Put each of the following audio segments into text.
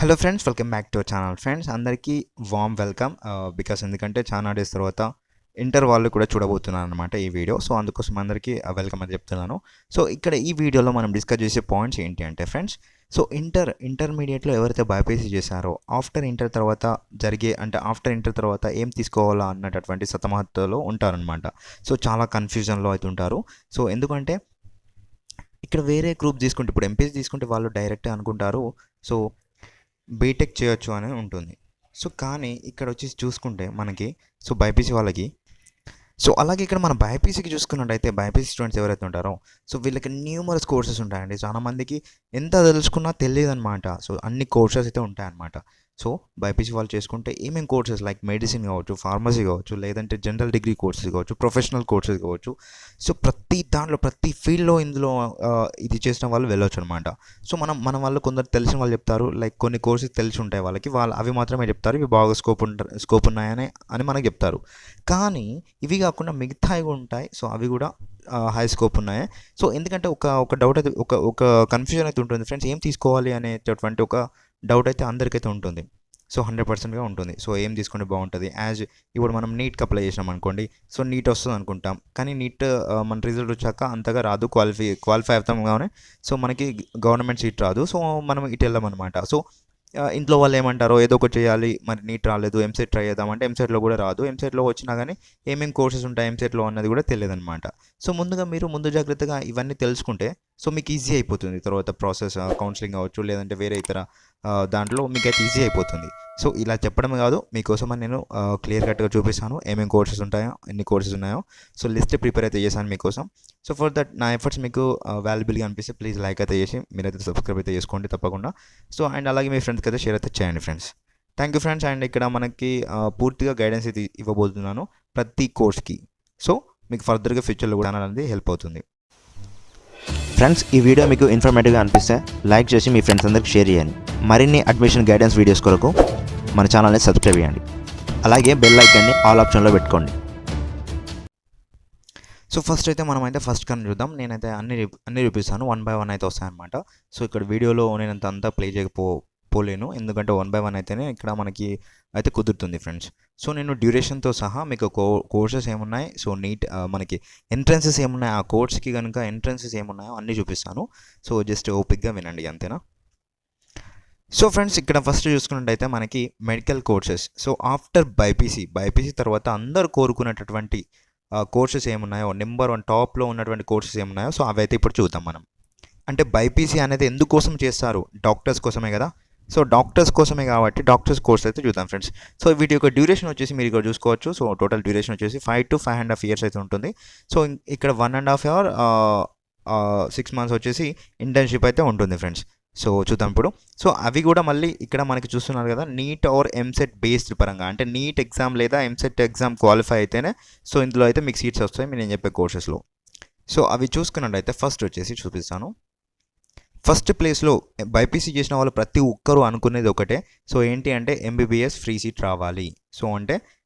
Hello friends, welcome back to our channel. Friends అందరికీ warm welcome. Because ఎందుకంటే చాలా days తర్వాత ఇంటర్ వాళ్ళు కూడా చూడబోతున్నాను అనమాట ఈ వీడియో. సో అందుకోసం అందరికీ వెల్కమ్ అని చెప్తున్నాను. సో ఇక్కడ ఈ వీడియోలో మనం డిస్కస్ చేసే పాయింట్స్ ఏంటి అంటే ఫ్రెండ్స్, సో ఇంటర్మీడియట్లో ఎవరైతే బైపీసీ చేశారో ఆఫ్టర్ ఇంటర్ తర్వాత ఆఫ్టర్ ఇంటర్ తర్వాత ఏం తీసుకోవాలా అన్నటువంటి సతమతలో ఉంటారనమాట. సో చాలా కన్ఫ్యూజన్లో అయితే ఉంటారు. సో ఎందుకంటే ఇక్కడ వేరే గ్రూప్ తీసుకుంటే, ఇప్పుడు ఎంపీసీ తీసుకుంటే వాళ్ళు డైరెక్ట్ అనుకుంటారు సో బీటెక్ చేయొచ్చు అని ఉంటుంది. సో కానీ ఇక్కడ వచ్చేసి చూసుకుంటే మనకి బైపీసీ వాళ్ళకి అలాగే ఇక్కడ మన బైపీసీకి చూసుకున్నట్టయితే బైపీసీ స్టూడెంట్స్ ఎవరైతే ఉంటారో వీళ్ళకి న్యూమరస్ కోర్సెస్ ఉంటాయండి. చాలా మందికి ఎంత తెలుసుకున్నా తెలియదు అనమాట. సో అన్ని కోర్సెస్ అయితే ఉంటాయన్నమాట. సో బైపీసీ వాళ్ళు చేసుకుంటే ఏమేమి కోర్సెస్ లైక్ మెడిసిన్ కావచ్చు, ఫార్మసీ కావచ్చు, లేదంటే జనరల్ డిగ్రీ కోర్సెస్ కావచ్చు, ప్రొఫెషనల్ కోర్సెస్ కావచ్చు. సో ప్రతి దాంట్లో ప్రతి ఫీల్డ్లో ఇందులో ఇది చేసిన వాళ్ళు వెళ్ళొచ్చు అనమాట. సో మన వాళ్ళు కొందరు తెలిసిన వాళ్ళు చెప్తారు, లైక్ కొన్ని కోర్సెస్ తెలిసి ఉంటాయి వాళ్ళకి, వాళ్ళు అవి మాత్రమే చెప్తారు, ఇవి బాగా స్కోప్ ఉన్నాయని మనకు చెప్తారు. కానీ ఇవి కాకుండా మిగతావి కూడా ఉంటాయి. సో అవి కూడా హై స్కోప్ ఉన్నాయి. సో ఎందుకంటే ఒక డౌట్ అయితే ఒక కన్ఫ్యూజన్ అయితే ఉంటుంది ఫ్రెండ్స్, ఏం తీసుకోవాలి అనేటటువంటి ఒక డౌట్ అయితే అందరికైతే ఉంటుంది. సో 100%గా ఉంటుంది. సో ఏం తీసుకుంటే బాగుంటుంది, ఇప్పుడు మనం నీట్కి అప్లై చేసినాం అనుకోండి, సో నీట్ వస్తుంది అనుకుంటాం, కానీ నీట్ మన రిజల్ట్ వచ్చాక అంతగా రాదు, క్వాలిఫై అవుతాం కానీ సో మనకి గవర్నమెంట్ సీట్ రాదు. సో మనం ఇటు వెళ్ళామన్నమాట. సో ఇంట్లో వాళ్ళు ఏమంటారో ఏదో ఒకటి చేయాలి, మరి నీట్ రాలేదు, ఎంసెట్ ట్రై చేద్దామంటే ఎంసెట్లో కూడా రాదు. ఎంసెట్లో వచ్చినా కానీ ఏమేమి కోర్సెస్ ఉంటాయి ఎంసెట్లో అన్నది కూడా తెలియదు అనమాట. సో ముందు జాగ్రత్తగా ఇవన్నీ తెలుసుకుంటే సో మీకు ఈజీ అయిపోతుంది తర్వాత ప్రాసెస్, కౌన్సిలింగ్ అవ్వచ్చు, లేదంటే వేరే ఇతర దాంట్లో మీకు అయితే ఈజీ అయిపోతుంది. సో ఇలా చెప్పడం కాదు, మీకోసమని నేను క్లియర్ కట్గా చూపిస్తాను ఏమేమి కోర్సెస్ ఉంటాయో, ఎన్ని కోర్సెస్ ఉన్నాయో. సో లిస్ట్ ప్రిపేర్ అయితే చేశాను మీకోసం. సో ఫర్ దట్ నా ఎఫర్ట్స్ మీకు వాల్యుబుల్గా అనిపిస్తే ప్లీజ్ లైక్ అయితే చేసి మీరైతే సబ్స్క్రైబ్ అయితే చేసుకోండి తప్పకుండా. సో అండ్ అలాగే మీ ఫ్రెండ్స్కి అయితే షేర్ అయితే చేయండి friends. Thank you friends. And ఇక్కడ మనకి పూర్తిగా గైడెన్స్ అయితే ఇవ్వబోతున్నాను ప్రతి కోర్స్కి. సో మీకు ఫర్దర్గా ఫ్యూచర్లో కూడా అనేది హెల్ప్ అవుతుంది. ఫ్రెండ్స్, ఈ వీడియో మీకు ఇన్ఫర్మేటివ్గా అనిపిస్తే లైక్ చేసి మీ ఫ్రెండ్స్ అందరికి షేర్ చేయండి. మరిన్ని అడ్మిషన్ గైడెన్స్ వీడియోస్ కొరకు మన ఛానల్ని సబ్స్క్రైబ్ చేయండి. అలాగే బెల్ ఐకాన్ని ఆల్ ఆప్షన్లో పెట్టుకోండి. సో ఫస్ట్ అయితే మనం అయితే ఫస్ట్ కన్నా చూద్దాం. నేనైతే అన్ని చూపిస్తాను, 1 by 1 అయితే వస్తాయన్నమాట. సో ఇక్కడ వీడియోలో నేను అంతా ప్లే చేయకపోలేను, ఎందుకంటే 1 by 1 అయితేనే ఇక్కడ మనకి అయితే కుదురుతుంది ఫ్రెండ్స్. సో నేను డ్యూరేషన్తో సహా మీకు కోర్సెస్ ఏమున్నాయి, సో నీట్ మనకి ఎంట్రన్సెస్ ఏమున్నాయి, ఆ కోర్స్కి కనుక ఎంట్రన్సెస్ ఏమున్నాయో అన్నీ చూపిస్తాను. సో జస్ట్ ఓపిక్గా వినండి అంతేనా. సో ఫ్రెండ్స్ ఇక్కడ ఫస్ట్ చూసుకున్నట్టయితే మనకి medical courses. So after BiPC తర్వాత అందరు కోరుకునేటటువంటి కోర్సెస్ ఏమున్నాయో, నెంబర్ 1 టాప్లో ఉన్నటువంటి కోర్సెస్ ఏమున్నాయో సో అవి అయితే ఇప్పుడు చూద్దాం మనం. అంటే బైపీసీ అనేది ఎందుకోసం చేస్తారు, డాక్టర్స్ కోసమే కదా. సో డాక్టర్స్ కోసమే కాబట్టి డాక్టర్స్ కోర్స్ అయితే చూద్దాం ఫ్రెండ్స్. సో వీటి యొక్క డ్యూరేషన్ వచ్చేసి మీరు ఇక్కడ చూసుకోవచ్చు. సో టోటల్ డ్యూరేషన్ వచ్చేసి 5 to 5.5 years అయితే ఉంటుంది. సో ఇక్కడ 1.5 year 6 months వచ్చేసి ఇంటర్న్షిప్ అయితే ఉంటుంది ఫ్రెండ్స్. సో చూద్దాం ఇప్పుడు. సో అవి కూడా మళ్ళీ ఇక్కడ మనకి చూస్తున్నారు కదా, నీట్ ఆర్ ఎంసెట్ బేస్డ్ పరంగా, అంటే నీట్ ఎగ్జామ్ లేదా ఎంసెట్ ఎగ్జామ్ క్వాలిఫై అయితేనే సో ఇందులో అయితే మీకు సీట్స్ వస్తాయి నేను చెప్పే కోర్సెస్లో. సో అవి చూసుకున్నట్టయితే ఫస్ట్ వచ్చేసి చూపిస్తాను. ఫస్ట్ ప్లేస్లో బైపీసీ చేసిన వాళ్ళు ప్రతి ఒక్కరూ అనుకునేది ఒకటే, సో ఏంటి అంటే ఎంబీబీఎస్ ఫ్రీ సీట్ రావాలి.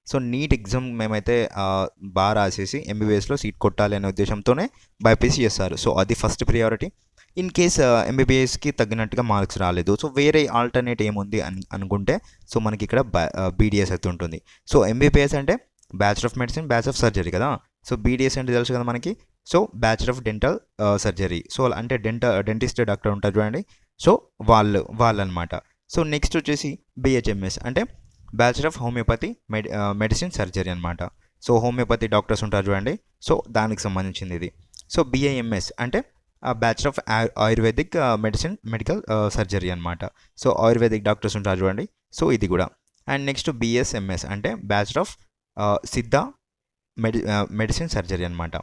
సో నీట్ ఎగ్జామ్ మేమైతే బాగా రాసేసి ఎంబీబీఎస్లో సీట్ కొట్టాలి అనే ఉద్దేశంతోనే బైపీసీ చేస్తారు. సో అది ఫస్ట్ ప్రియారిటీ. ఇన్ కేస్ ఎంబీబీఎస్కి తగ్గినట్టుగా మార్క్స్ రాలేదు, సో వేరే ఆల్టర్నేట్ ఏముంది అనుకుంటే సో మనకి ఇక్కడ బీడీఎస్ అయితే ఉంటుంది. సో ఎంబీబీఎస్ అంటే bachelor of medicine, bachelor of surgery కదా. సో బీడీఎస్ అంటే తెలుసు కదా మనకి, so bachelor of dental surgery. So అంటే డెంటిస్ట్ డాక్టర్ ఉంటారు చూడండి, సో వాళ్ళు అనమాట. సో నెక్స్ట్ వచ్చేసి బిహెచ్ఎంఎస్ అంటే bachelor of homeopathy medicine surgery అనమాట. సో హోమియోపతి డాక్టర్స్ ఉంటారు చూడండి, సో దానికి సంబంధించింది ఇది. సో బిఐఎంఎస్ అంటే bachelor of ayurvedic medical surgery అనమాట. సో ఆయుర్వేదిక్ డాక్టర్స్ ఉంటారు చూడండి, సో ఇది కూడా. అండ్ నెక్స్ట్ బిఎస్ఎంఎస్ అంటే బ్యాచులర్ ఆఫ్ సిద్ధ మెడిసిన్ సర్జరీ అనమాట.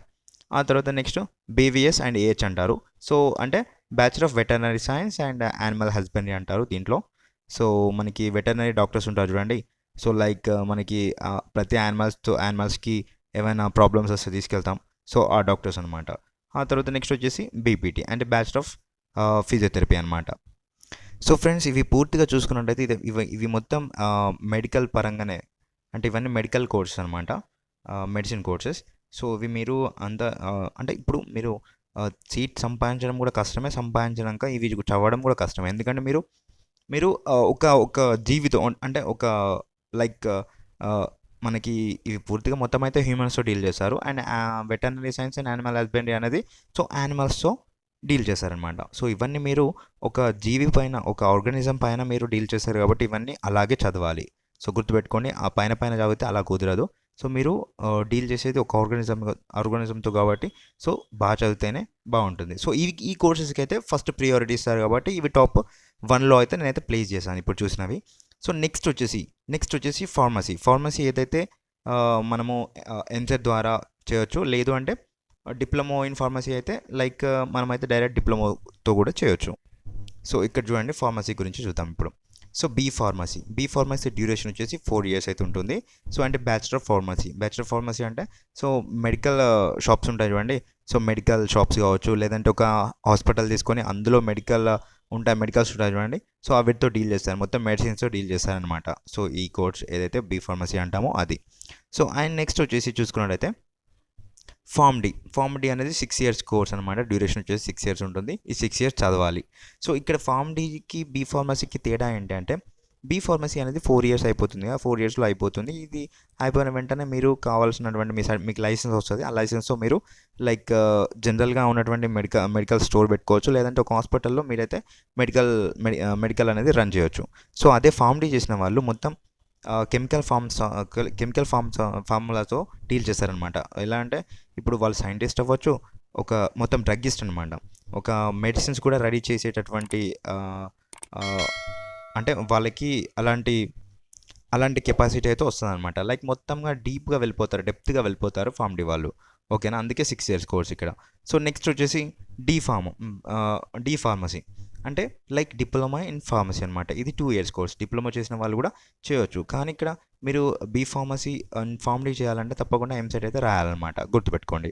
ఆ తర్వాత నెక్స్ట్ బీవీఎస్ అండ్ ఏహెచ్ అంటారు. సో అంటే bachelor of veterinary science and animal husbandry అంటారు దీంట్లో. సో మనకి వెటర్నరీ డాక్టర్స్ ఉంటారు చూడండి, సో లైక్ మనకి ప్రతి యానిమల్స్కి ఏమైనా ప్రాబ్లమ్స్ వస్తే తీసుకెళ్తాం, సో ఆ డాక్టర్స్ అనమాట. ఆ తర్వాత నెక్స్ట్ వచ్చేసి బీపీటీ అంటే బ్యాచులర్ ఆఫ్ ఫిజియోథెరపీ అనమాట. సో ఫ్రెండ్స్ ఇవి పూర్తిగా చూసుకున్నట్టయితే ఇవి మొత్తం మెడికల్ పరంగానే, అంటే ఇవన్నీ మెడికల్ కోర్సెస్ అనమాట, మెడిసిన్ కోర్సెస్. సో ఇవి మీరు అంటే ఇప్పుడు మీరు సీట్ సంపాదించడం కూడా కష్టమే, సంపాదించినాక ఇవి చదవడం కూడా కష్టమే. ఎందుకంటే మీరు మీరు ఒక ఒక జీవితం అంటే ఒక లైక్ మనకి ఇవి పూర్తిగా మొత్తం అయితే హ్యూమన్స్తో డీల్ చేస్తారు. And veterinary science and animal husbandry అనేది సో యానిమల్స్తో డీల్ చేశారనమాట. సో ఇవన్నీ మీరు ఒక జీవి పైన ఒక ఆర్గానిజం పైన మీరు డీల్ చేశారు కాబట్టి ఇవన్నీ అలాగే చదవాలి. సో గుర్తుపెట్టుకోండి, ఆ పైన పైన చదివితే అలా కుదరదు. సో మీరు డీల్ చేసేది ఒక ఆర్గానిజంతో కాబట్టి సో బాగా చదివితేనే బాగుంటుంది. సో ఈ కోర్సెస్కి అయితే ఫస్ట్ ప్రియారిటీ ఇస్తారు కాబట్టి ఇవి టాప్ 1లో అయితే నేనైతే ప్లేస్ చేశాను ఇప్పుడు చూసినవి. సో నెక్స్ట్ వచ్చేసి ఫార్మసీ ఏదైతే మనము ఎంసెట్ ద్వారా చేయొచ్చు, లేదు అంటే డిప్లొమా ఇన్ ఫార్మసీ అయితే లైక్ మనమైతే డైరెక్ట్ డిప్లొమాతో కూడా చేయొచ్చు. సో ఇక్కడ చూడండి ఫార్మసీ గురించి చూద్దాం ఇప్పుడు. సో బీ ఫార్మసీ డ్యూరేషన్ వచ్చేసి 4 years అయితే ఉంటుంది. సో అంటే బ్యాచిలర్ ఆఫ్ ఫార్మసీ అంటే సో మెడికల్ షాప్స్ ఉంటాయి చూడండి. సో మెడికల్ షాప్స్ కావచ్చు, లేదంటే ఒక హాస్పిటల్ తీసుకొని అందులో మెడికల్స్ ఉంటాయి చూడండి. సో వీటితో డీల్ చేస్తారు, మొత్తం మెడిసిన్స్తో డీల్ చేస్తారనమాట. సో ఈ కోర్స్ ఏదైతే బీ ఫార్మసీ అంటామో అది. సో అండ్ నెక్స్ట్ వచ్చేసి చూసుకున్నట్టయితే ఫార్మ్ డి అనేది 6 years కోర్స్ అనమాట. డ్యూరేషన్ వచ్చేసి 6 years ఉంటుంది. ఈ 6 years చదవాలి. సో ఇక్కడ ఫార్మ్ డికి బీ ఫార్మసీకి తేడా ఏంటంటే బీ ఫార్మసీ అనేది 4 years అయిపోతుంది, 4 yearsలో అయిపోతుంది. ఇది అయిపోయిన వెంటనే మీరు కావాల్సినటువంటి మీకు లైసెన్స్ వస్తుంది. ఆ లైసెన్స్తో మీరు లైక్ జనరల్గా ఉన్నటువంటి మెడికల్ స్టోర్ పెట్టుకోవచ్చు, లేదంటే ఒక హాస్పిటల్లో మీరైతే మెడికల్ అనేది రన్ చేయొచ్చు. సో అదే ఫార్మ్ డి చేసిన వాళ్ళు మొత్తం కెమికల్ ఫార్ములాతో డీల్ చేస్తారనమాట. ఎలా అంటే ఇప్పుడు వాళ్ళు సైంటిస్ట్ అవ్వచ్చు, ఒక మొత్తం డ్రగ్గిస్ట్ అనమాట. ఒక మెడిసిన్స్ కూడా రెడీ చేసేటటువంటి అంటే వాళ్ళకి అలాంటి కెపాసిటీ అయితే వస్తుందన్నమాట. లైక్ మొత్తంగా డెప్త్గా వెళ్ళిపోతారు ఫార్మ్ డి వాళ్ళు. ఓకేనా, అందుకే 6 years కోర్స్ ఇక్కడ. సో నెక్స్ట్ వచ్చేసి డి ఫార్మసీ అంటే లైక్ డిప్లొమా ఇన్ ఫార్మసీ అనమాట. ఇది 2 years కోర్స్. డిప్లొమా చేసిన వాళ్ళు కూడా చేయొచ్చు, కానీ ఇక్కడ మీరు బీ ఫార్మసీ ఫార్మ్ డి చేయాలంటే తప్పకుండా ఎంసెట్ అయితే రాయాలన్నమాట, గుర్తుపెట్టుకోండి.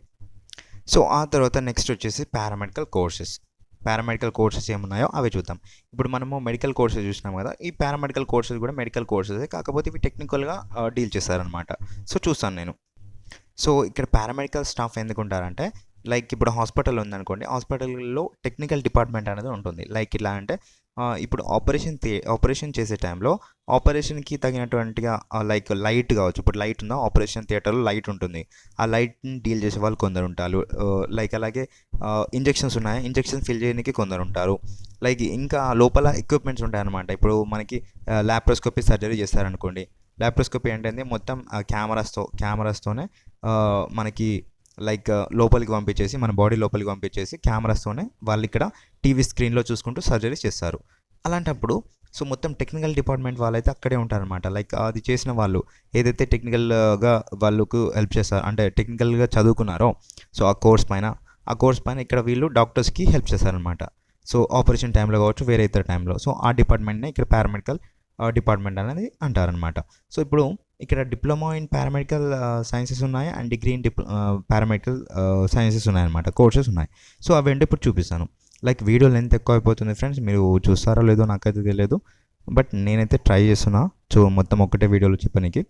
సో ఆ తర్వాత నెక్స్ట్ వచ్చేసి పారామెడికల్ కోర్సెస్ ఏమున్నాయో అవి చూద్దాం. ఇప్పుడు మనము మెడికల్ కోర్సెస్ చూసినాం కదా, ఈ పారామెడికల్ కోర్సెస్ కూడా మెడికల్ కోర్సెస్, కాకపోతే ఇవి టెక్నికల్గా డీల్ చేస్తారనమాట. సో చూస్తాను నేను. సో ఇక్కడ పారామెడికల్ స్టాఫ్ ఎందుకు ఉంటారంటే లైక్ ఇప్పుడు హాస్పిటల్ ఉందనుకోండి, హాస్పిటల్లో టెక్నికల్ డిపార్ట్మెంట్ అనేది ఉంటుంది. లైక్ ఇలా అంటే ఇప్పుడు ఆపరేషన్ చేసే టైంలో ఆపరేషన్కి తగినటువంటిగా లైక్ లైట్ కావచ్చు. ఇప్పుడు లైట్ ఉందా, ఆపరేషన్ థియేటర్లో లైట్ ఉంటుంది, ఆ లైట్ని డీల్ చేసే వాళ్ళు కొందరు ఉంటారు. లైక్ అలాగే ఇంజెక్షన్స్ ఫిల్ చేయడానికి కొందరు ఉంటారు. లైక్ ఇంకా లోపల ఎక్విప్మెంట్స్ ఉంటాయి అన్నమాట. ఇప్పుడు మనకి ల్యాప్రోస్కోపీ సర్జరీ చేస్తారనుకోండి. ల్యాప్రోస్కోపీ ఏంటంటే మొత్తం కెమెరాస్తోనే మనకి లైక్ మన బాడీ లోపలికి పంపించేసి కెమెరాస్తోనే వాళ్ళు ఇక్కడ టీవీ స్క్రీన్లో చూసుకుంటూ సర్జరీ చేస్తారు. అలాంటప్పుడు సో మొత్తం టెక్నికల్ డిపార్ట్మెంట్ వాళ్ళైతే అక్కడే ఉంటారనమాట. లైక్ అది చేసిన వాళ్ళు ఏదైతే టెక్నికల్గా వాళ్ళకు హెల్ప్ చేస్తారు, అంటే టెక్నికల్గా చదువుకున్నారో సో ఆ కోర్స్ పైన ఇక్కడ వీళ్ళు డాక్టర్స్కి హెల్ప్ చేస్తారనమాట. సో ఆపరేషన్ టైంలో కావచ్చు, వేరే ఇతర టైంలో. సో ఆ డిపార్ట్మెంట్నే ఇక్కడ పారామెడికల్ డిపార్ట్మెంట్ అనేది అంటారనమాట. సో ఇప్పుడు ఇక్కడ డిప్లొమా ఇన్ పారామెడికల్ సైన్సెస్ ఉన్నాయి and degree in paramedical sciences ఉన్నాయన్నమాట, కోర్సెస్ ఉన్నాయి. సో అవి ఏంటో ఇప్పుడు చూపిస్తాను. లైక్ వీడియో లెంత్ ఎక్కువ అయిపోతుంది ఫ్రెండ్స్, మీరు చూస్తారో లేదో నాకైతే తెలియదు, బట్ నేనైతే ట్రై చేస్తున్నా మొత్తం ఒకటే వీడియోలో చెప్పడానికి.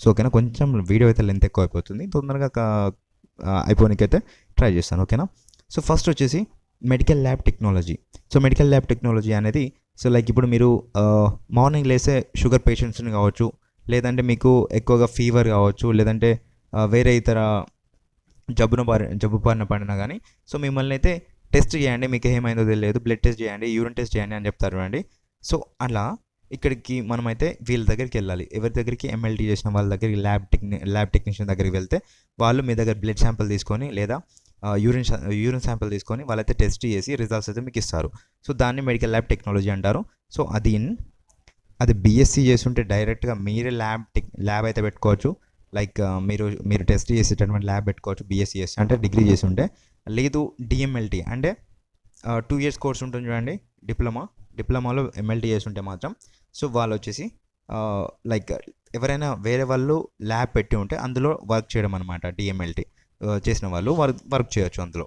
సో ఓకేనా, కొంచెం వీడియో అయితే లెంత్ ఎక్కువ అయిపోతుంది, తొందరగా అయిపోనికైతే ట్రై చేస్తాను. ఓకేనా. సో ఫస్ట్ వచ్చేసి మెడికల్ ల్యాబ్ టెక్నాలజీ అనేది సో లైక్ ఇప్పుడు మీరు మార్నింగ్ లేసే షుగర్ పేషెంట్స్ని కావచ్చు, లేదంటే మీకు ఎక్కువగా ఫీవర్ కావచ్చు, లేదంటే వేరే ఇతర జబ్బు బారిన పడినా కానీ సో మిమ్మల్ని అయితే టెస్ట్ చేయండి, మీకు ఏమైందో తెలియదు, బ్లడ్ టెస్ట్ చేయండి, యూరిన్ టెస్ట్ చేయండి అని చెప్తారు అండి. సో అలా ఇక్కడికి మనమైతే వీళ్ళ దగ్గరికి వెళ్ళాలి. ఎవరి దగ్గరికి, ఎంఎల్టీ చేసిన వాళ్ళ దగ్గరికి, ల్యాబ్ టెక్నీషియన్ దగ్గరికి వెళ్తే వాళ్ళు మీ దగ్గర బ్లడ్ శాంపిల్ తీసుకొని లేదా యూరిన్ శాంపిల్ తీసుకొని వాళ్ళైతే టెస్ట్ చేసి రిజల్ట్స్ అయితే మీకు ఇస్తారు. సో దాన్ని మెడికల్ ల్యాబ్ టెక్నాలజీ అంటారు. సో అది బీఎస్సీ చేస్తుంటే డైరెక్ట్గా మీరే ల్యాబ్ అయితే పెట్టుకోవచ్చు. లైక్ మీరు టెస్ట్ చేసేటటువంటి ల్యాబ్ పెట్టుకోవచ్చు బీఎస్సీ చేసి, అంటే డిగ్రీ చేసి ఉంటే. లేదు డిఎంఎల్టీ అంటే 2 years కోర్స్ ఉంటుంది చూడండి, డిప్లొమాలో ఎంఎల్టీ చేసి ఉంటే మాత్రం సో వాళ్ళు వచ్చేసి లైక్ ఎవరైనా వేరే వాళ్ళు ల్యాబ్ పెట్టి ఉంటే అందులో వర్క్ చేయడం అనమాట. డిఎంఎల్టీ చేసిన వాళ్ళు వర్క్ చేయొచ్చు అందులో.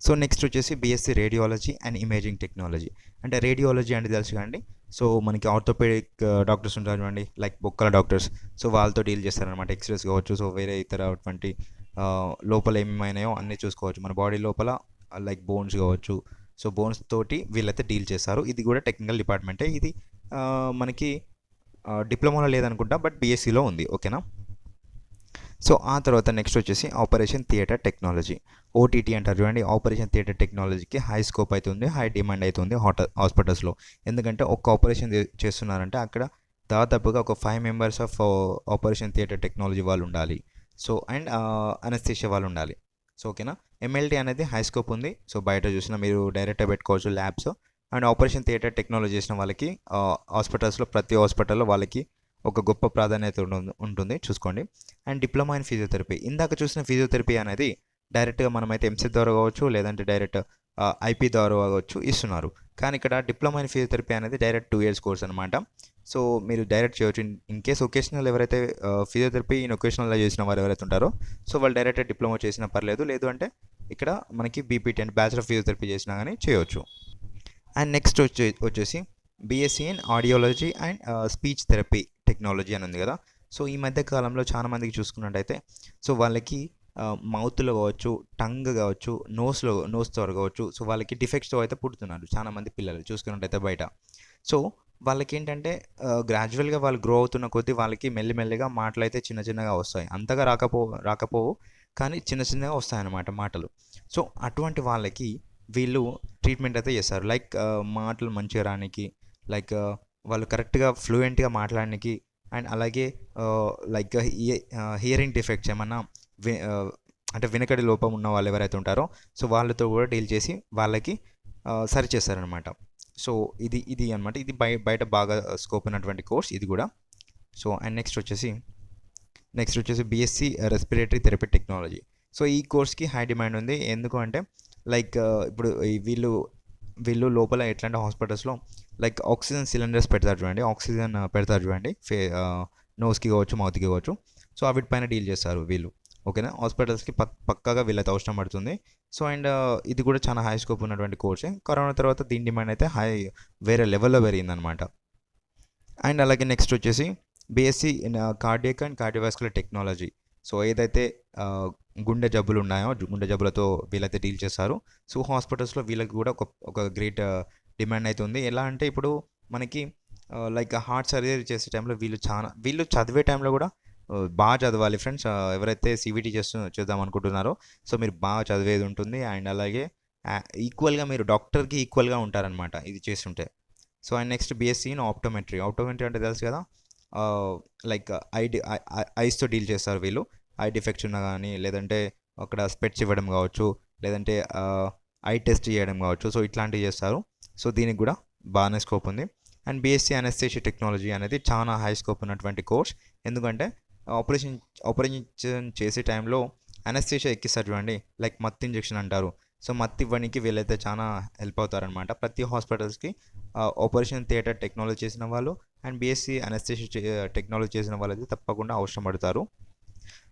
సో నెక్స్ట్ వచ్చేసి BSc radiology and imaging technology. అంటే రేడియాలజీ అంటే తెలుసు కండి, సో మనకి ఆర్థోపెడిక్ డాక్టర్స్ ఉంటారు చూడండి, లైక్ బొక్కల డాక్టర్స్. సో వాళ్ళతో డీల్ చేస్తారనమాట. ఎక్స్రేస్ కావచ్చు, సో వేరే ఇతరటువంటి లోపల ఏమైనాయో అన్నీ చూసుకోవచ్చు. మన బాడీ లోపల లైక్ బోన్స్ కావచ్చు, సో బోన్స్ తోటి వీళ్ళైతే డీల్ చేస్తారు. ఇది కూడా టెక్నికల్ డిపార్ట్మెంటే. ఇది మనకి డిప్లొమాలో లేదనుకుంటా, బట్ బీఎస్సీలో ఉంది. ఓకేనా. సో ఆ తర్వాత నెక్స్ట్ వచ్చేసి ఆపరేషన్ థియేటర్ టెక్నాలజీ, ఓటీటీ అంటారు చూడండి. ఆపరేషన్ థియేటర్ టెక్నాలజీకి హై స్కోప్ అవుతుంది, హై డిమాండ్ అవుతుంది హాస్పిటల్స్లో. ఎందుకంటే ఒక్క ఆపరేషన్ చేస్తున్నారంటే అక్కడ దాదాపుగా ఒక 5 members of operation theatre technology వాళ్ళు ఉండాలి. సో అండ్ అనస్థీషియా వాళ్ళు ఉండాలి. సో ఓకేనా. ఎంఎల్టీ అనేది హై స్కోప్ ఉంది. సో బయట చూసినా మీరు డైరెక్ట్గా పెట్టుకోవచ్చు labs. And operation theatre technology చేసిన వాళ్ళకి హాస్పిటల్స్లో ప్రతి హాస్పిటల్లో వాళ్ళకి ఒక గొప్ప ప్రాధాన్యత ఉంటుంది చూసుకోండి. అండ్ డిప్లొమా ఇన్ ఫిజియోథెరపీ, ఇందాక చూసిన ఫిజియోథెరపీ అనేది డైరెక్ట్గా మనమైతే ఎంసెట్ ద్వారా కావచ్చు, లేదంటే డైరెక్ట్ ఐపీ ద్వారా కావచ్చు ఇస్తున్నారు. కానీ ఇక్కడ డిప్లొమా ఇన్ ఫిజియోథెరపీ అనేది డైరెక్ట్ 2 years కోర్స్ అనమాట. సో మీరు డైరెక్ట్ చేయవచ్చు. ఇన్ కేస్ ఒకేషనల్ ఎవరైతే ఫిజియోథెరపీ ఇన్ ఒకేషనల్లో చేసిన వారు ఎవరైతే ఉంటారో సో వాళ్ళు డైరెక్ట్ డిప్లొమా చేసినా పర్లేదు, లేదు అంటే ఇక్కడ మనకి బీపీటీ అంటే బ్యాచిలర్ ఆఫ్ ఫిజియోథెరపీ చేసినా కానీ చేయవచ్చు. అండ్ నెక్స్ట్ వచ్చేసి BSc in audiology and speech therapy technology అని ఉంది కదా. సో ఈ మధ్య కాలంలో చాలా మందికి చూసుకున్నట్టయితే సో వాళ్ళకి మౌత్లో కావచ్చు, టంగ్ కావచ్చు, నోస్తో కావచ్చు, సో వాళ్ళకి డిఫెక్ట్స్తో అయితే పుడుతున్నారు చాలామంది పిల్లలు చూసుకున్నట్టయితే బయట. సో వాళ్ళకి ఏంటంటే గ్రాడ్యువల్గా వాళ్ళు గ్రో అవుతున్న కొద్దీ వాళ్ళకి మెల్లిమెల్లిగా మాటలు అయితే చిన్న చిన్నగా వస్తాయి. అంతగా రాకపోవు కానీ చిన్న చిన్నగా వస్తాయన్నమాట మాటలు. సో అటువంటి వాళ్ళకి వీళ్ళు ట్రీట్మెంట్ అయితే చేస్తారు. లైక్ మాటలు మంచిగా రానికి, లైక్ వాళ్ళు కరెక్ట్గా ఫ్లూయెంట్గా మాట్లాడడానికి, అండ్ అలాగే లైక్ హియరింగ్ డిఫెక్ట్స్ ఏమన్నా అంటే వినకడి లోపం ఉన్న వాళ్ళు ఎవరైతే ఉంటారో సో వాళ్ళతో కూడా డీల్ చేసి వాళ్ళకి సరి చేస్తారనమాట. సో ఇది అనమాట. ఇది బయట బాగా స్కోప్ ఉన్నటువంటి కోర్స్ ఇది కూడా. సో అండ్ నెక్స్ట్ వచ్చేసి BSc respiratory therapy technology. So ఈ కోర్స్కి హై డిమాండ్ ఉంది. ఎందుకు అంటే లైక్ ఇప్పుడు వీళ్ళు లోపల ఎట్లాంటి హాస్పిటల్స్లో లైక్ ఆక్సిజన్ సిలిండర్స్ పెడతారు చూడండి, నోస్కి కావచ్చు, మౌత్కి కావచ్చు. సో వీటిపైన డీల్ చేస్తారు వీళ్ళు. ఓకేనా. హాస్పిటల్స్కి పక్కాగా వీళ్ళైతే అవసరం పడుతుంది. సో అండ్ ఇది కూడా చాలా హై స్కోప్ ఉన్నటువంటి కోర్సే. కరోనా తర్వాత దీని డిమాండ్ అయితే వేరే లెవెల్లో పెరిగిందనమాట. అండ్ అలాగే నెక్స్ట్ వచ్చేసి BSc in cardiac and cardiovascular technology. So ఏదైతే గుండె జబ్బులు ఉన్నాయో గుండె జబ్బులతో వీళ్ళైతే డీల్ చేస్తారు. సో హాస్పిటల్స్లో వీళ్ళకి కూడా ఒక గ్రేట్ డిమాండ్ అయితే ఉంది. ఎలా అంటే ఇప్పుడు మనకి లైక్ హార్ట్ సర్జరీ చేసే టైంలో వీళ్ళు చదివే టైంలో కూడా బాగా చదవాలి ఫ్రెండ్స్. ఎవరైతే సివిటీ చేద్దాం అనుకుంటున్నారో సో మీరు బాగా చదివేది ఉంటుంది. అండ్ అలాగే ఈక్వల్గా మీరు డాక్టర్కి ఈక్వల్గా ఉంటారనమాట ఇది చేస్తుంటే. So and next BSc in optometry అంటే తెలుసు కదా, లైక్ ఐస్తో డీల్ చేస్తారు వీళ్ళు. ఐ డిఫెక్ట్స్ ఉన్నా కానీ, లేదంటే అక్కడ స్పెట్స్ ఇవ్వడం కావచ్చు, లేదంటే ఐ టెస్ట్ చేయడం కావచ్చు. సో ఇట్లాంటివి చేస్తారు. సో దీనికి కూడా బాగానే స్కోప్ ఉంది. అండ్ బీఎస్సీ అనస్థీషియా టెక్నాలజీ అనేది చాలా హై స్కోప్ ఉన్నటువంటి కోర్స్. ఎందుకంటే ఆపరేషన్ చేసే టైంలో అనస్థీషియా ఎక్కిస్తారు చూడండి, లైక్ మత్తు ఇంజెక్షన్ అంటారు. సో మత్తు ఇవ్వడానికి వీళ్ళైతే చాలా హెల్ప్ అవుతారనమాట. ప్రతి హాస్పిటల్స్కి ఆపరేషన్ థియేటర్ టెక్నాలజీ చేసిన వాళ్ళు అండ్ బీఎస్సీ అనస్థీషియా టెక్నాలజీ చేసిన వాళ్ళు అయితే తప్పకుండా అవసరం పడతారు.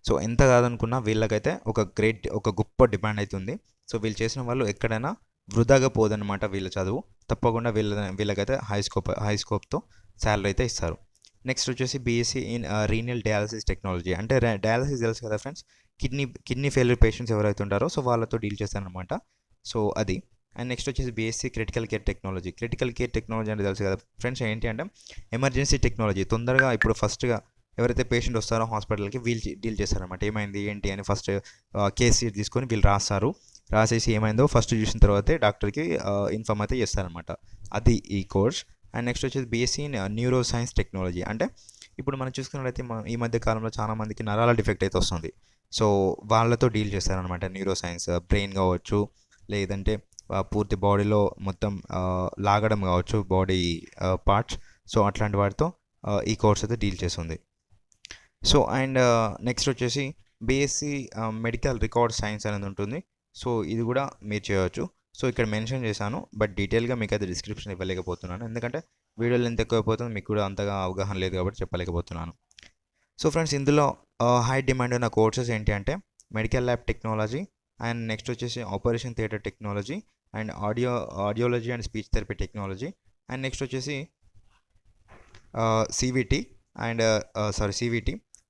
సో ఎంత కాదనుకున్నా వీళ్ళకైతే ఒక గొప్ప డిమాండ్ అవుతుంది. సో వీళ్ళు చేసిన వాళ్ళు ఎక్కడైనా వృధాగా పోదన్నమాట వీళ్ళ చదువు. తప్పకుండా వీళ్ళకైతే హై స్కోప్తో శాలరీ అయితే ఇస్తారు. నెక్స్ట్ వచ్చేసి BSc in renal dialysis technology. అంటే డయాలసిస్ తెలుసు కదా ఫ్రెండ్స్, కిడ్నీ ఫెయిల్యూర్ పేషెంట్స్ ఎవరైతే ఉంటారో సో వాళ్ళతో డీల్ చేస్తారనమాట. సో అది. అండ్ నెక్స్ట్ వచ్చేసి బీఎస్సీ క్రిటికల్ కేర్ టెక్నాలజీ అంటే తెలుసు కదా ఫ్రెండ్స్, ఏంటి అంటే ఎమర్జెన్సీ టెక్నాలజీ. తొందరగా ఇప్పుడు ఫస్ట్గా ఎవరైతే పేషెంట్ వస్తారో హాస్పిటల్కి వీళ్ళు డీల్ చేస్తారనమాట. ఏమైంది ఏంటి అని ఫస్ట్ కేస్ షీట్ తీసుకొని వీళ్ళు రాసేసి ఏమైందో ఫస్ట్ చూసిన తర్వాతే డాక్టర్కి ఇన్ఫార్మ్ అయితే చేస్తారనమాట. అది ఈ కోర్స్. అండ్ నెక్స్ట్ వచ్చేసి BSc in neuro science technology. అంటే ఇప్పుడు మనం చూసుకున్నట్లయితే ఈ మధ్య కాలంలో చాలా మందికి నరాల డిఫెక్ట్ అయితే వస్తుంది. సో వాళ్ళతో డీల్ చేస్తారనమాట. న్యూరో సైన్స్, బ్రెయిన్ కావచ్చు, లేదంటే పూర్తి బాడీలో మొత్తం లాగడం కావచ్చు, బాడీ పార్ట్స్. సో అట్లాంటి వాటితో ఈ కోర్స్ అయితే డీల్ చేస్తుంది. సో అండ్ నెక్స్ట్ వచ్చేసి బీఎస్సీ మెడికల్ రికార్డ్ సైన్స్ అనేది ఉంటుంది. సో ఇది కూడా మీరు చేయవచ్చు. సో ఇక్కడ మెన్షన్ చేశాను, బట్ డీటెయిల్గా మీకు అయితే డిస్క్రిప్షన్ ఇవ్వలేకపోతున్నాను, ఎందుకంటే వీడియోలు ఎంత ఎక్కువైపోతుంది మీకు కూడా అంతగా అవగాహన లేదు కాబట్టి చెప్పలేకపోతున్నాను. సో ఫ్రెండ్స్, ఇందులో హై డిమాండ్ ఉన్న కోర్సెస్ ఏంటి అంటే medical lab technology, and next వచ్చేసి operation theatre technology, and audiology and speech therapy technology, and next వచ్చేసి CVT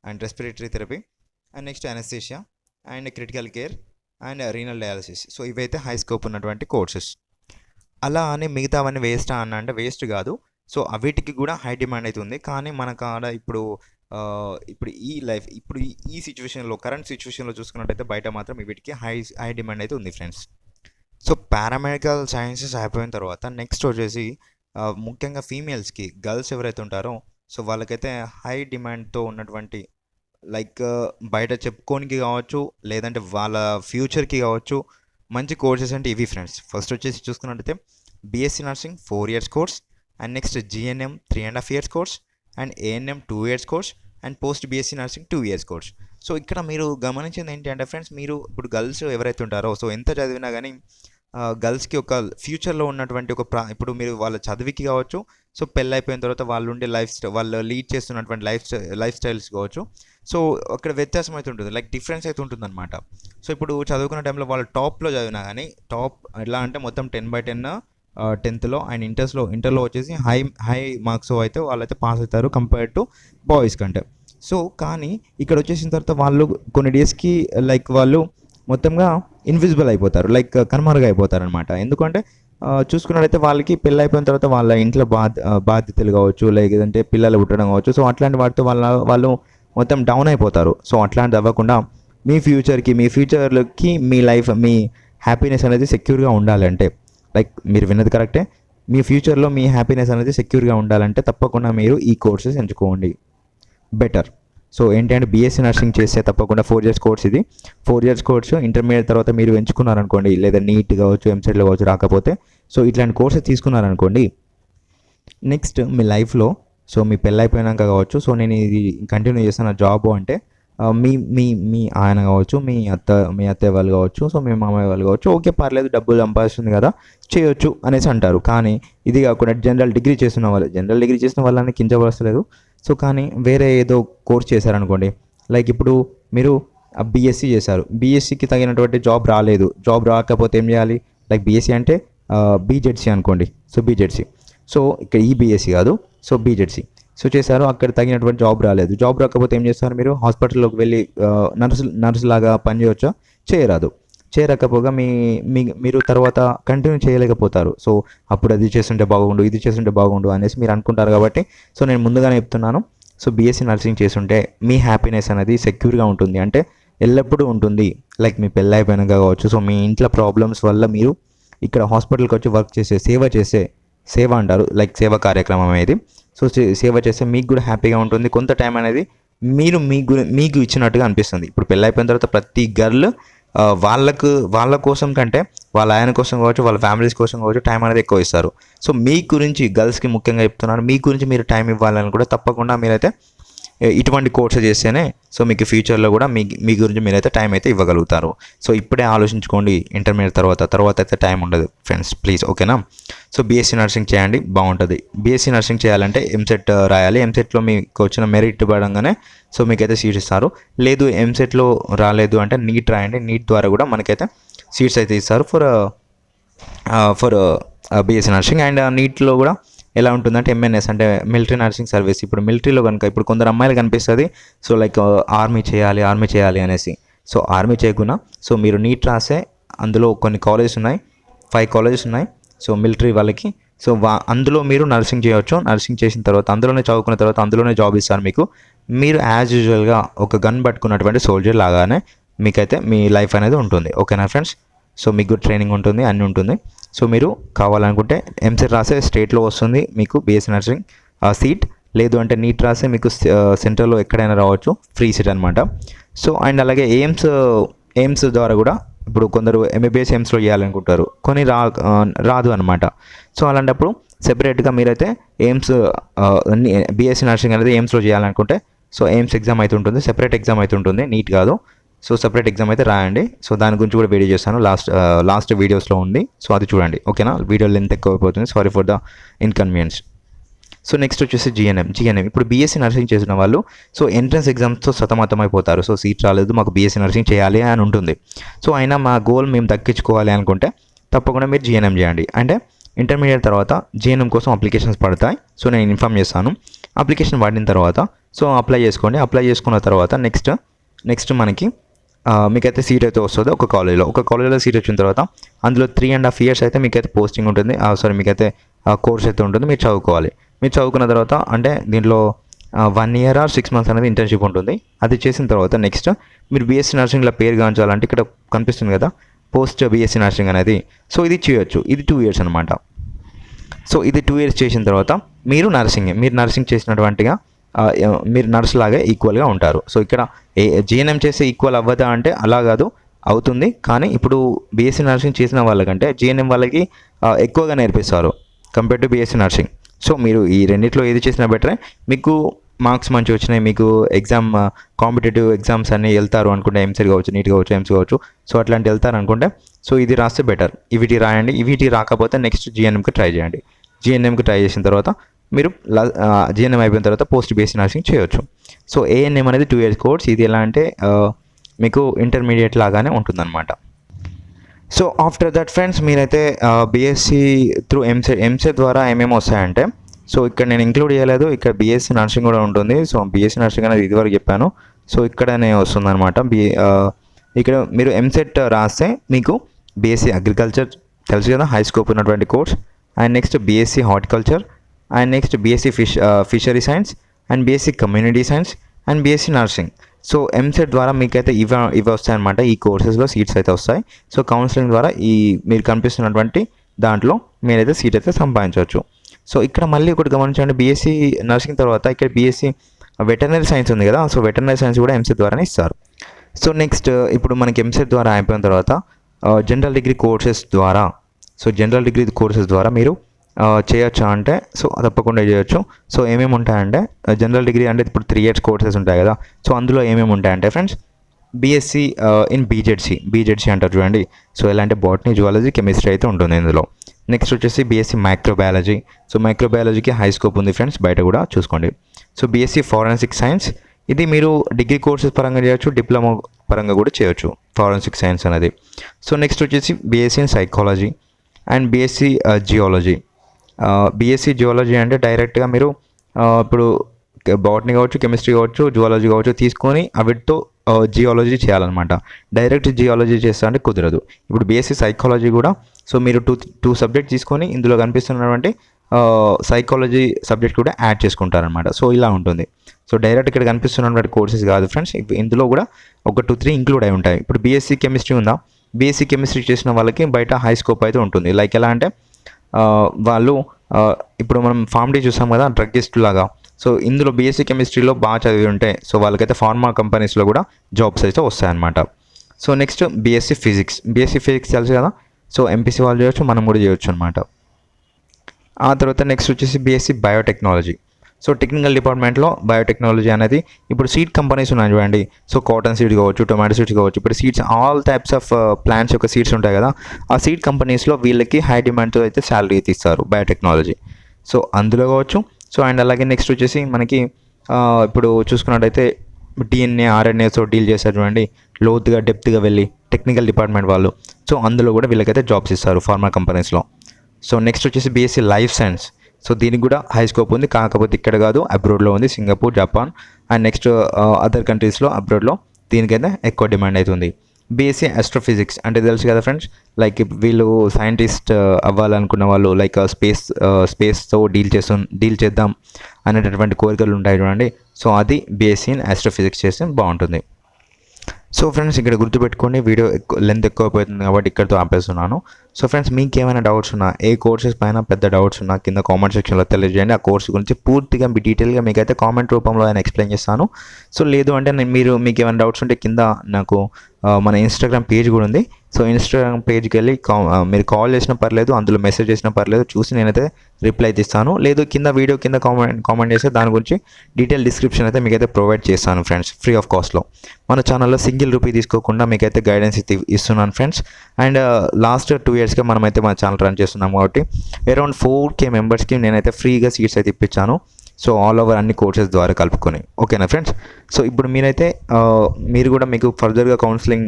and respiratory therapy, and next anaesthesia and critical care and renal dialysis. So ఇవైతే high scope ఉన్నటువంటి courses. అలా అని మిగతావన్నీ వేస్టా అని అంటే waste కాదు. సో వీటికి కూడా హై డిమాండ్ అయితే ఉంది. కానీ మన కాడ ఇప్పుడు ఈ లైఫ్ ఇప్పుడు ఈ సిచ్యువేషన్లో కరెంట్ సిచ్యువేషన్లో చూసుకున్నట్టయితే బయట మాత్రం వీటికి హై డిమాండ్ అయితే ఉంది ఫ్రెండ్స్. సో పారామెడికల్ సైన్సెస్ అయిపోయిన తర్వాత నెక్స్ట్ వచ్చేసి ముఖ్యంగా ఫీమేల్స్కి గర్ల్స్ ఎవరైతే ఉంటారో సో వాళ్ళకైతే హై డిమాండ్తో ఉన్నటువంటి లైక్ బయట చెప్పుకోనికి కావచ్చు, లేదంటే వాళ్ళ ఫ్యూచర్కి కావచ్చు మంచి కోర్సెస్ అంటే ఇవి ఫ్రెండ్స్. ఫస్ట్ వచ్చేసి చూసుకున్నట్టయితే BSc nursing 4 years course, and next GNM 3.5 years course, and ANM 2 years course, and post BSc nursing 2 years course. So ఇక్కడ మీరు గమనించింది ఏంటి అంటే ఫ్రెండ్స్, మీరు ఇప్పుడు గర్ల్స్ ఎవరైతే ఉంటారో సో ఎంత చదివినా కానీ గర్ల్స్కి ఒక ఫ్యూచర్లో ఉన్నటువంటి ఇప్పుడు మీరు వాళ్ళ చదివికి కావచ్చు, సో పెళ్ళి అయిపోయిన తర్వాత వాళ్ళు ఉండే వాళ్ళు లీడ్ చేస్తున్నటువంటి లైఫ్ స్టైల్స్ కావచ్చు, సో అక్కడ వ్యత్యాసం అయితే ఉంటుంది, లైక్ డిఫరెన్స్ అయితే ఉంటుంది అనమాట. సో ఇప్పుడు చదువుకునే టైంలో వాళ్ళు టాప్లో చదివినా కానీ టాప్ ఎలా అంటే మొత్తం 10/10 10th అండ్ ఇంటర్లో వచ్చేసి హై మార్క్స్ అయితే వాళ్ళైతే పాస్ అవుతారు కంపేర్డ్ టు బాయ్స్ కంటే. సో కానీ ఇక్కడ వచ్చేసిన తర్వాత వాళ్ళు కొన్ని డేస్కి లైక్ వాళ్ళు మొత్తంగా ఇన్విజిబుల్ అయిపోతారు, లైక్ కనుమరుగు అయిపోతారు అనమాట. ఎందుకంటే చూసుకున్నట్టయితే వాళ్ళకి పెళ్ళి అయిపోయిన తర్వాత వాళ్ళ ఇంట్లో బాధ్యతలు కావచ్చు, లేదంటే పిల్లలు పుట్టడం కావచ్చు, సో అట్లాంటి వాటితో వాళ్ళు మొత్తం డౌన్ అయిపోతారు. సో అట్లాంటిది అవ్వకుండా మీ ఫ్యూచర్కి మీ లైఫ్, మీ హ్యాపీనెస్ అనేది సెక్యూర్గా ఉండాలంటే, లైక్ మీరు విన్నది కరెక్టే, మీ ఫ్యూచర్లో మీ హ్యాపీనెస్ అనేది సెక్యూర్గా ఉండాలంటే తప్పకుండా మీరు ఈ కోర్సెస్ ఎంచుకోండి బెటర్. సో ఏంటంటే బీఎస్సీ నర్సింగ్ చేస్తే తప్పకుండా 4 years కోర్స్, ఇది 4 years కోర్సు. ఇంటర్మీడియట్ తర్వాత మీరు ఎంచుకున్నారనుకోండి, లేదా నీట్ కావచ్చు, ఎంసెట్లో కావచ్చు రాకపోతే, సో ఇట్లాంటి కోర్సెస్ తీసుకున్నారనుకోండి, నెక్స్ట్ మీ లైఫ్లో సో మీ పెళ్ళి అయిపోయినాక కావచ్చు, సో నేను ఇది కంటిన్యూ చేస్తాను జాబ్ అంటే మీ మీ మీ ఆయన కావచ్చు, మీ అత్తయ్య వాళ్ళు కావచ్చు, సో మీ మామయ్య వాళ్ళు కావచ్చు, ఓకే పర్లేదు డబ్బులు సంపాదిస్తుంది కదా చేయొచ్చు అనేసి అంటారు. కానీ ఇది కాకుండా జనరల్ డిగ్రీ చేసిన వాళ్ళని కించపరచలేదు. సో కానీ వేరే ఏదో కోర్స్ చేశారనుకోండి, లైక్ ఇప్పుడు మీరు బీఎస్సీ చేశారు, బీఎస్సీకి తగినటువంటి జాబ్ రాకపోతే ఏం చేయాలి, లైక్ బీఎస్సీ అంటే బీజెడ్సీ అనుకోండి, సో బీజెడ్సీ, సో ఇక్కడ ఈ బీఎస్సీ కాదు, సో బీజెడ్సీ సో చేశారు, అక్కడ తగినటువంటి జాబ్ రాకపోతే ఏం చేస్తారు, మీరు హాస్పిటల్లోకి వెళ్ళి నర్సు లాగా పని చేయరాకపోగా మీరు తర్వాత కంటిన్యూ చేయలేకపోతారు. సో అప్పుడు అది చేస్తుంటే బాగుండు అనేసి మీరు అనుకుంటారు. కాబట్టి సో నేను ముందుగానే చెప్తున్నాను, సో బీఎస్సీ నర్సింగ్ చేస్తుంటే మీ హ్యాపీనెస్ అనేది సెక్యూర్గా ఉంటుంది, అంటే ఎల్లప్పుడూ ఉంటుంది. లైక్ మీ పెళ్ళి అయిపోయినాక కావచ్చు, సో మీ ఇంట్లో ప్రాబ్లమ్స్ వల్ల మీరు ఇక్కడ హాస్పిటల్కి వచ్చి వర్క్ చేసే సేవ అంటారు, లైక్ సేవా కార్యక్రమం అనేది. సో సేవ చేస్తే మీకు కూడా హ్యాపీగా ఉంటుంది, కొంత టైం అనేది మీకు ఇచ్చినట్టుగా అనిపిస్తుంది. ఇప్పుడు పెళ్ళి అయిపోయిన తర్వాత ప్రతి గర్ల్ వాళ్ళ కోసం కంటే వాళ్ళ ఆయన కోసం కావచ్చు, వాళ్ళ ఫ్యామిలీస్ కోసం కావచ్చు టైం అనేది ఎక్కువ ఇస్తారు. సో మీ గురించి గర్ల్స్కి ముఖ్యంగా చెప్తున్నాను, మీ గురించి మీరు టైం ఇవ్వాలని కూడా తప్పకుండా మీరైతే ఇటువంటి కోర్సెస్ చేస్తేనే సో మీకు ఫ్యూచర్లో కూడా మీ గురించి మీరైతే టైం అయితే ఇవ్వగలుగుతారు. సో ఇప్పుడే ఆలోచించుకోండి, ఇంటర్మీడియట్ తర్వాత అయితే టైం ఉండదు ఫ్రెండ్స్, ప్లీజ్ ఓకేనా. సో బీఎస్సీ నర్సింగ్ చేయండి, బాగుంటుంది. బీఎస్సీ నర్సింగ్ చేయాలంటే ఎంసెట్ రాయాలి, ఎంసెట్లో మీకు వచ్చిన మెరిట్ పడంగానే సో మీకైతే సీట్స్ ఇస్తారు. లేదు ఎంసెట్లో రాలేదు అంటే నీట్ రాయండి, నీట్ ద్వారా కూడా మనకైతే సీట్స్ అయితే ఇస్తారు ఫర్ బీఎస్సీ నర్సింగ్. అండ్ నీట్లో కూడా ఎలా ఉంటుందంటే ఎంఎన్ఎస్ అంటే మిలిటరీ నర్సింగ్ సర్వీస్. ఇప్పుడు మిలిటరీలో కనుక ఇప్పుడు కొందరు అమ్మాయిలు కనిపిస్తుంది, సో లైక్ ఆర్మీ చేయాలి అనేసి. సో ఆర్మీ చేయకుండా సో మీరు నీట్ రాసే అందులో కొన్ని కాలేజెస్ ఉన్నాయి, 5 colleges ఉన్నాయి సో మిలిటరీ వాళ్ళకి. సో అందులో మీరు నర్సింగ్ చేయవచ్చు. నర్సింగ్ చేసిన తర్వాత అందులోనే చదువుకున్న తర్వాత అందులోనే జాబ్ ఇస్తారు మీకు. మీరు యాజ్ యూజువల్గా ఒక గన్ పట్టుకున్నటువంటి సోల్జర్ లాగానే మీకైతే మీ లైఫ్ అనేది ఉంటుంది, ఓకేనా ఫ్రెండ్స్. సో మీకు ట్రైనింగ్ ఉంటుంది, అన్నీ ఉంటుంది. సో మీరు కావాలనుకుంటే ఎంసెట్ రాసే స్టేట్లో వస్తుంది మీకు బీఎస్సీ నర్సింగ్ సీట్, లేదు అంటే నీట్ రాసే మీకు సెంటర్లో ఎక్కడైనా రావచ్చు, ఫ్రీ సీట్ అనమాట. సో అండ్ అలాగే ఎయిమ్స్ ద్వారా కూడా ఇప్పుడు కొందరు ఎంబీబీఎస్ ఎయిమ్స్లో చేయాలనుకుంటారు, కొన్ని రాదు అనమాట. సో అలాంటప్పుడు సెపరేట్గా మీరైతే ఎయిమ్స్ బీఎస్సీ నర్సింగ్ అనేది ఎయిమ్స్లో చేయాలనుకుంటే సో ఎయిమ్స్ ఎగ్జామ్ అయితే ఉంటుంది, సెపరేట్ ఎగ్జామ్ అయితే ఉంటుంది, నీట్ కాదు. సో సెపరేట్ ఎగ్జామ్ అయితే రాయండి. సో దాని గురించి కూడా వీడియో చేస్తాను, లాస్ట్ వీడియోస్లో ఉంది, సో అది చూడండి ఓకేనా. వీడియో లెంత్ ఎక్కువ అయిపోతుంది, sorry for the inconvenience. So next వచ్చేసి జిఎన్ఎం. ఇప్పుడు బీఎస్సీ నర్సింగ్ చేసిన వాళ్ళు సో ఎంట్రన్స్ ఎగ్జామ్స్తో సతమతమైపోతారు. సో సీట్ రాలేదు, మాకు బీఎస్సీ నర్సింగ్ చేయాలి అని ఉంటుంది. సో అయినా మా గోల్ మేము దక్కించుకోవాలి అనుకుంటే తప్పకుండా మీరు జిఎన్ఎం చేయండి. అంటే ఇంటర్మీడియట్ తర్వాత జిఎన్ఎం కోసం అప్లికేషన్స్ పడతాయి. సో నేను ఇన్ఫామ్ చేస్తాను. అప్లికేషన్ పడిన తర్వాత సో అప్లై చేసుకోండి. అప్లై చేసుకున్న తర్వాత నెక్స్ట్ మనకి మీకైతే సీట్ అయితే వస్తుంది ఒక కాలేజీలో సీట్ వచ్చిన తర్వాత అందులో 3.5 years అయితే మీకైతే పోస్టింగ్ ఉంటుంది. మీకైతే కోర్స్ అయితే ఉంటుంది, మీరు చదువుకోవాలి. మీరు చదువుకున్న తర్వాత అంటే దీంట్లో 1 year or 6 months అనేది ఇంటర్న్షిప్ ఉంటుంది. అది చేసిన తర్వాత నెక్స్ట్ మీరు బీఎస్సీ నర్సింగ్లో పేరు గాంచాలంటే ఇక్కడ కనిపిస్తుంది కదా పోస్ట్ బీఎస్సీ నర్సింగ్ అనేది. సో ఇది చేయొచ్చు. ఇది 2 years అనమాట. సో ఇది 2 years చేసిన తర్వాత మీరు నర్సింగ్ చేసినటువంటిగా మీరు నర్స్ లాగా ఈక్వల్గా ఉంటారు. సో ఇక్కడ జిఎన్ఎం చేస్తే ఈక్వల్ అవ్వదా అంటే అలా కాదు, అవుతుంది. కానీ ఇప్పుడు బీఎస్సీ నర్సింగ్ చేసిన వాళ్ళకంటే జిఎన్ఎం వాళ్ళకి ఎక్కువగా నేర్పిస్తారు compare to BSc nursing. So మీరు ఈ రెండిట్లో ఏది చేసినా బెటరే. మీకు మార్క్స్ మంచిగా వచ్చినాయి, మీకు కాంపిటేటివ్ ఎగ్జామ్స్ అన్నీ వెళ్తారు అనుకుంటే ఎంసెట్ కావచ్చు, నీట్ కావచ్చు, ఎంసీ కావచ్చు, సో అట్లాంటి వెళ్తారు అనుకుంటే సో ఇది రాస్తే బెటర్. ఈవీటీ రాయండి. ఈవీటీ రాకపోతే నెక్స్ట్ జిఎన్ఎంకి ట్రై చేయండి. జిఎన్ఎంకి ట్రై చేసిన తర్వాత మీరు జిఎన్ఎం అయిపోయిన తర్వాత పోస్ట్ బీఎస్సీ నర్సింగ్ చేయొచ్చు. సో ఏఎన్ఎం అనేది 2 years కోర్స్. ఇది ఎలా అంటే మీకు ఇంటర్మీడియట్ లాగానే ఉంటుందన్నమాట. సో ఆఫ్టర్ దట్ ఫ్రెండ్స్ మీరైతే బీఎస్సీ త్రూ ఎంసెట్ ద్వారా ఏమేమి వస్తాయంటే, సో ఇక్కడ నేను ఇంక్లూడ్ చేయలేదు, ఇక్కడ బీఎస్సీ నర్సింగ్ కూడా ఉంటుంది. సో బీఎస్సీ నర్సింగ్ అనేది ఇదివరకు చెప్పాను. సో ఇక్కడనే వస్తుందన్నమాట. ఇక్కడ మీరు ఎంసెట్ రాస్తే మీకు బీఎస్సీ అగ్రికల్చర్ తెలుసు కదా, హై స్కోప్ ఉన్నటువంటి course. And next BSc horticulture, and next BSc fishery science, and BSc community science, and BSc nursing. So EAMCET ద్వారా మీకైతే ఇవి వస్తాయన్నమాట. ఈ కోర్సెస్లో సీట్స్ అయితే వస్తాయి. సో కౌన్సిలింగ్ ద్వారా మీరు కనిపిస్తున్నటువంటి దాంట్లో మీరైతే సీట్ అయితే సంపాదించవచ్చు. సో ఇక్కడ మళ్ళీ ఒకటి గమనించండి, బీఎస్సీ నర్సింగ్ తర్వాత ఇక్కడ బీఎస్సీ వెటర్నరీ సైన్స్ ఉంది కదా, సో వెటర్నరీ సైన్స్ కూడా ఎంసెట్ ద్వారానే ఇస్తారు. సో నెక్స్ట్ ఇప్పుడు మనకి ఎంసెట్ ద్వారా అయిపోయిన తర్వాత జనరల్ డిగ్రీ కోర్సెస్ ద్వారా మీరు చేయొచ్చా అంటే సో తప్పకుండా చేయొచ్చు. సో ఏమేమి ఉంటాయంటే జనరల్ డిగ్రీ అంటే ఇప్పుడు 3 years కోర్సెస్ ఉంటాయి కదా, సో అందులో ఏమేమి ఉంటాయంటే ఫ్రెండ్స్ బీఎస్సీ ఇన్ బీజెడ్సీ అంటారు చూడండి. సో ఎలా అంటే బాటనీ, జువాలజీ, కెమిస్ట్రీ అయితే ఉంటుంది ఇందులో. నెక్స్ట్ వచ్చేసి బీఎస్సీ మైక్రోబయాలజీ. సో మైక్రోబయాలజీకి హై స్కోప్ ఉంది ఫ్రెండ్స్, బయట కూడా చూసుకోండి. సో బీఎస్సీ ఫారెన్సిక్ సైన్స్, ఇది మీరు డిగ్రీ కోర్సెస్ పరంగా చేయొచ్చు, డిప్లొమా పరంగా కూడా చేయొచ్చు ఫారెన్సిక్ సైన్స్ అనేది. సో నెక్స్ట్ వచ్చేసి BSc in psychology and BSc geology. BSc geology అంటే డైరెక్ట్గా మీరు ఇప్పుడు బాటనీ కావచ్చు, కెమిస్ట్రీ కావచ్చు, జువాలజీ కావచ్చు తీసుకొని అవిటితో జియాలజీ చేయాలన్నమాట. డైరెక్ట్ జియాలజీ చేస్తా అంటే కుదరదు. ఇప్పుడు బీఎస్సీ సైకాలజీ కూడా సో మీరు టూ సబ్జెక్ట్ తీసుకొని ఇందులో కనిపిస్తున్నటువంటి సైకాలజీ సబ్జెక్ట్ కూడా యాడ్ చేసుకుంటారనమాట. సో ఇలా ఉంటుంది. సో డైరెక్ట్ ఇక్కడ కనిపిస్తున్నటువంటి కోర్సెస్ కాదు ఫ్రెండ్స్, ఇందులో కూడా ఒక 2-3 ఇంక్లూడ్ అయి ఉంటాయి. ఇప్పుడు బీఎస్సీ కెమిస్ట్రీ ఉందా, బీఎస్సీ కెమిస్ట్రీ చేసిన వాళ్ళకి బయట హై స్కోప్ అయితే ఉంటుంది. లైక్ ఎలా అంటే వాళ్ళు ఇప్పుడు మనం ఫార్మ్ డి చూసాం కదా, డ్రగ్గిస్ట్ లాగా. సో ఇందులో బీఎస్సీ కెమిస్ట్రీలో బాగా చదివి ఉంటే సో వాళ్ళకైతే ఫార్మా కంపెనీస్లో కూడా జాబ్స్ అయితే వస్తాయన్నమాట. సో నెక్స్ట్ బీఎస్సీ ఫిజిక్స్ తెలుసు కదా, సో ఎంపీసీ వాళ్ళు చేయొచ్చు, మనం కూడా చేయొచ్చు అనమాట. ఆ తర్వాత నెక్స్ట్ వచ్చేసి బీఎస్సీ బయోటెక్నాలజీ. సో టెక్నికల్ డిపార్ట్మెంట్లో బయోటెక్నాలజీ అనేది ఇప్పుడు సీడ్ కంపెనీస్ ఉన్నాయి చూడండి. సో కాటన్ సీడ్స్ కావచ్చు, టొమాటో సీడ్స్ కావచ్చు, ఇప్పుడు seeds all types of plants యొక్క సీడ్స్ ఉంటాయి కదా, ఆ సీడ్ కంపెనీస్లో వీళ్ళకి హై డిమాండ్తో అయితే శాలరీ అయితే ఇస్తారు బయోటెక్నాలజీ. సో అందులో కావచ్చు. సో అండ్ అలాగే నెక్స్ట్ వచ్చేసి మనకి ఇప్పుడు చూసుకున్నట్టయితే డిఎన్ఏ, ఆర్ఎన్ఏతో డీల్ చేస్తారు చూడండి, లోతుగా డెప్త్గా వెళ్ళి టెక్నికల్ డిపార్ట్మెంట్ వాళ్ళు. సో అందులో కూడా వీళ్ళకైతే జాబ్స్ ఇస్తారు ఫార్మా కంపెనీస్లో. సో నెక్స్ట్ వచ్చేసి బీఎస్సీ లైఫ్ సైన్స్. సో దీనికి కూడా హై స్కోప్ ఉంది, కాకపోతే ఇక్కడ కాదు, అబ్రాడ్లో ఉంది, Singapore, Japan and next other కంట్రీస్లో అబ్రాడ్లో దీనికైతే ఎక్కువ డిమాండ్ అవుతుంది. బీఎస్సీ ఆస్ట్రోఫిజిక్స్ అంటే తెలుసు కదా ఫ్రెండ్స్, లైక్ వీళ్ళు సైంటిస్ట్ అవ్వాలనుకున్న వాళ్ళు, లైక్ స్పేస్తో డీల్ చేద్దాం అనేటటువంటి కోరికలు ఉంటాయి చూడండి. సో అది బీఎస్సీ ఇన్ ఆస్ట్రోఫిజిక్స్ చేస్తే బాగుంటుంది. సో ఫ్రెండ్స్ ఇక్కడ గుర్తుపెట్టుకోండి, వీడియో లెంత్ ఎక్కువైపోతుంది కాబట్టి ఇక్కడితో ఆపేస్తున్నాను. సో ఫ్రెండ్స్ మీకు ఏమైనా డౌట్స్ ఉన్నా, ఏ కోర్సెస్ పైన పెద్ద డౌట్స్ ఉన్నా కింద కామెంట్ సెక్షన్లో తెలియజేయండి. ఆ కోర్స్ గురించి పూర్తిగా డీటెయిల్గా మీకైతే కామెంట్ రూపంలో ఆయన ఎక్స్ప్లెయిన్ చేస్తాను. సో లేదు అంటే మీకు ఏమైనా డౌట్స్ ఉంటే కింద నాకు మన ఇన్స్టాగ్రామ్ పేజ్ కూడా ఉంది. సో ఇన్స్టాగ్రామ్ పేజ్కి వెళ్ళి మీరు కాల్ చేసినా పర్లేదు, అందులో మెసేజ్ చేసినా పర్లేదు, చూసి నేనైతే రిప్లై అయితే ఇస్తాను. లేదు కింద వీడియో కింద కామెంట్ చేస్తే దాని గురించి డీటెయిల్ డిస్క్రిప్షన్ అయితే మీకైతే ప్రొవైడ్ చేస్తాను ఫ్రెండ్స్, ఫ్రీ ఆఫ్ కాస్ట్లో. మన ఛానల్లో ₹1 తీసుకోకుండా మీకైతే గైడెన్స్ ఇస్తున్నాను ఫ్రెండ్స్. అండ్ లాస్ట్ 2 yearsగా మనమైతే మన ఛానల్ రన్ చేస్తున్నాం కాబట్టి అరౌండ్ 4K మెంబర్స్కి నేనైతే ఫ్రీగా సీట్స్ అయితే ఇప్పించాను. సో ఆల్ ఓవర్ అన్ని కోర్సెస్ ద్వారా కలుపుకొని, ఓకేనా ఫ్రెండ్స్. సో ఇప్పుడు మీరు కూడా మీకు ఫర్దర్గా కౌన్సిలింగ్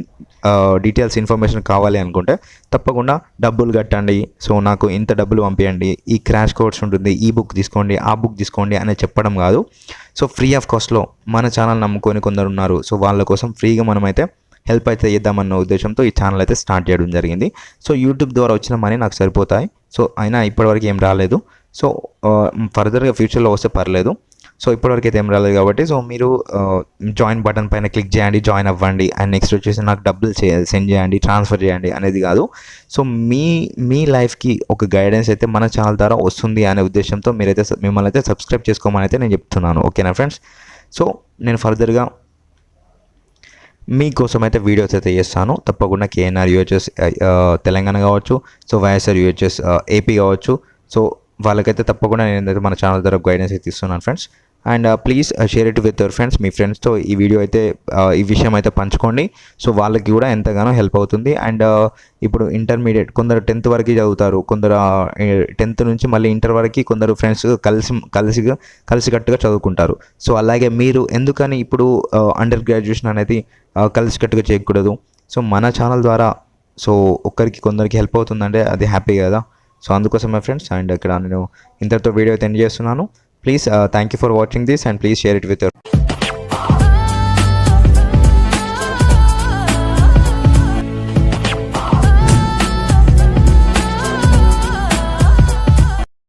డీటెయిల్స్ ఇన్ఫర్మేషన్ కావాలి అనుకుంటే తప్పకుండా డబ్బులు కట్టండి, సో నాకు ఇంత డబ్బులు పంపించండి, ఈ క్రాష్ కోర్స్ ఉంటుంది, ఈ బుక్ తీసుకోండి, ఆ బుక్ తీసుకోండి అని చెప్పడం కాదు. సో ఫ్రీ ఆఫ్ కాస్ట్లో మన ఛానల్ నమ్ముకొని కొందరు ఉన్నారు. సో వాళ్ళ కోసం ఫ్రీగా మనమైతే హెల్ప్ అయితే చేద్దామన్న ఉద్దేశంతో ఈ ఛానల్ అయితే స్టార్ట్ చేయడం జరిగింది. సో యూట్యూబ్ ద్వారా వచ్చిన మనీ నాకు సరిపోతాయి. సో అయినా ఇప్పటివరకు ఏం రాలేదు. సో ఫర్దర్గా ఫ్యూచర్లో వస్తే పర్లేదు. సో ఇప్పటివరకు అయితే ఏం రాలేదు కాబట్టి సో మీరు జాయిన్ బటన్ పైన క్లిక్ చేయండి, జాయిన్ అవ్వండి, అండ్ నెక్స్ట్ వచ్చేసి నాకు డబ్బులు సెండ్ చేయండి, ట్రాన్స్ఫర్ చేయండి అనేది కాదు. సో మీ లైఫ్కి ఒక గైడెన్స్ అయితే మన ఛానల్ ద్వారా వస్తుంది అనే ఉద్దేశంతో మిమ్మల్ని అయితే సబ్స్క్రైబ్ చేసుకోమని అయితే నేను చెప్తున్నాను. ఓకేనా ఫ్రెండ్స్? సో నేను ఫర్దర్గా మీకోసం అయితే వీడియోస్ అయితే చేస్తాను. తప్పకుండా కేఎన్ఆర్ యూహెచ్ఎస్ తెలంగాణ కావచ్చు, సో వైఎస్ఆర్ యూహెచ్ఎస్ ఏపీ కావచ్చు. సో వాళ్ళకైతే తప్పకుండా నేను మన ఛానల్ ద్వారా గైడెన్స్ అయితే ఇస్తున్నాను friends. And please share it with your friends. మీ ఫ్రెండ్స్తో ఈ వీడియో అయితే ఈ విషయం అయితే పంచుకోండి. సో వాళ్ళకి కూడా ఎంతగానో హెల్ప్ అవుతుంది. అండ్ ఇప్పుడు ఇంటర్మీడియట్ కొందరు 10th వరకు చదువుతారు, కొందరు 10th నుంచి మళ్ళీ ఇంటర్ వరకు కొందరు ఫ్రెండ్స్ కలిసికట్టుగా చదువుకుంటారు. సో అలాగే మీరు ఎందుకని ఇప్పుడు అండర్ గ్రాడ్యుయేషన్ అనేది కలిసికట్టుగా చేయకూడదు? సో మన ఛానల్ ద్వారా సో కొందరికి హెల్ప్ అవుతుందంటే అది హ్యాపీ కదా. సో అందుకోసమే ఫ్రెండ్స్. అండ్ ఇక్కడ నేను ఇంతటితో వీడియో అయితే ఎండ్ చేస్తున్నాను. Please thank you for watching this and please share it with your